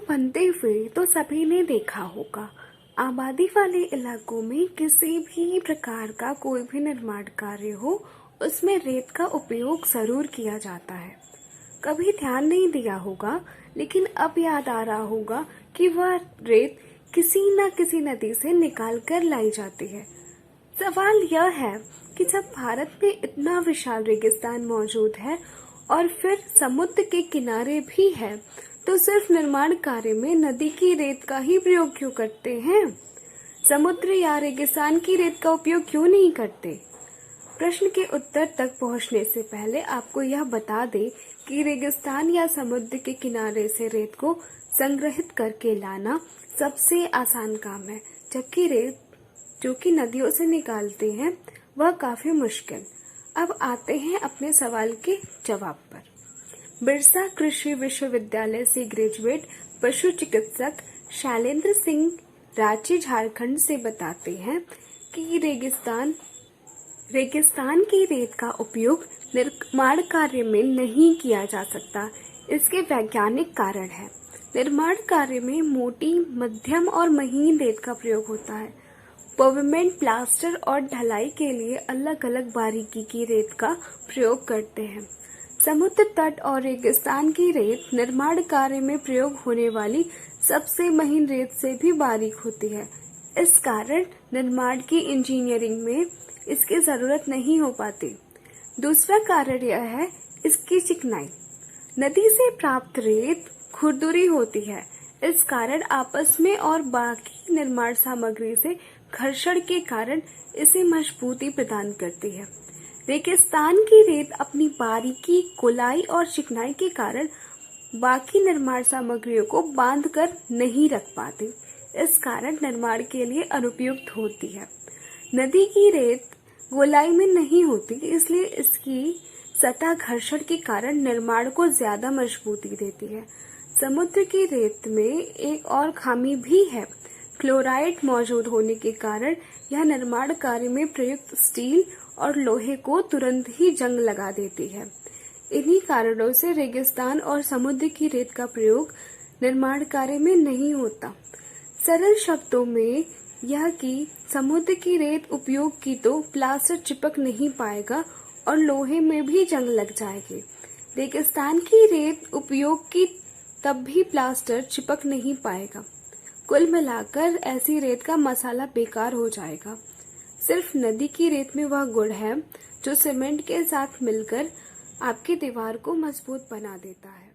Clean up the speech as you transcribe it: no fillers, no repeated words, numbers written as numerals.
बनते हुए तो सभी ने देखा होगा। आबादी वाले इलाकों में किसी भी प्रकार का कोई भी निर्माण कार्य हो, उसमें रेत का उपयोग जरूर किया जाता है। कभी ध्यान नहीं दिया होगा, लेकिन अब याद आ रहा होगा कि वह रेत किसी न किसी नदी से निकाल कर लाई जाती है। सवाल यह है कि जब भारत में इतना विशाल रेगिस्तान मौजूद है और फिर समुद्र के किनारे भी है, तो सिर्फ निर्माण कार्य में नदी की रेत का ही प्रयोग क्यों करते हैं? समुद्र या रेगिस्तान की रेत का उपयोग क्यों नहीं करते? प्रश्न के उत्तर तक पहुंचने से पहले आपको यह बता दें कि रेगिस्तान या समुद्र के किनारे से रेत को संग्रहित करके लाना सबसे आसान काम है, जबकि रेत जो कि नदियों से निकालते हैं वह काफी मुश्किल। अब आते हैं अपने सवाल के जवाब पर। बिरसा कृषि विश्वविद्यालय से ग्रेजुएट पशु चिकित्सक शैलेंद्र सिंह रांची झारखंड से बताते हैं कि रेगिस्तान की रेत का उपयोग निर्माण कार्य में नहीं किया जा सकता। इसके वैज्ञानिक कारण है। निर्माण कार्य में मोटी, मध्यम और महीन रेत का प्रयोग होता है। पेवमेंट, प्लास्टर और ढलाई के लिए अलग अलग बारीकी की रेत का प्रयोग करते हैं। समुद्र तट और रेगिस्तान की रेत निर्माण कार्य में प्रयोग होने वाली सबसे महीन रेत से भी बारीक होती है। इस कारण निर्माण की इंजीनियरिंग में इसकी जरूरत नहीं हो पाती। दूसरा कारण यह है इसकी चिकनाई। नदी से प्राप्त रेत खुरदुरी होती है, इस कारण आपस में और बाकी निर्माण सामग्री से घर्षण के कारण इसे मजबूती प्रदान करती है। रेगिस्तान की रेत अपनी बारीकी, गोलाई और चिकनाई के कारण बाकी निर्माण सामग्रियों को बांध कर नहीं रख पाती। इस कारण निर्माण के लिए अनुपयुक्त होती है। नदी की रेत गोलाई में नहीं होती, इसलिए इसकी सतह घर्षण के कारण निर्माण को ज्यादा मजबूती देती है। समुद्र की रेत में एक और खामी भी है। क्लोराइड मौजूद होने के कारण यह निर्माण कार्य में प्रयुक्त स्टील और लोहे को तुरंत ही जंग लगा देती है। इन्हीं कारणों से रेगिस्तान और समुद्र की रेत का प्रयोग निर्माण कार्य में नहीं होता। सरल शब्दों में यह कि समुद्र की रेत उपयोग की तो प्लास्टर चिपक नहीं पाएगा और लोहे में भी जंग लग जाएगी। रेगिस्तान की रेत उपयोग की तब भी प्लास्टर चिपक नहीं पाएगा। कुल मिलाकर ऐसी रेत का मसाला बेकार हो जाएगा। सिर्फ नदी की रेत में वह गुण है जो सीमेंट के साथ मिलकर आपकी दीवार को मजबूत बना देता है।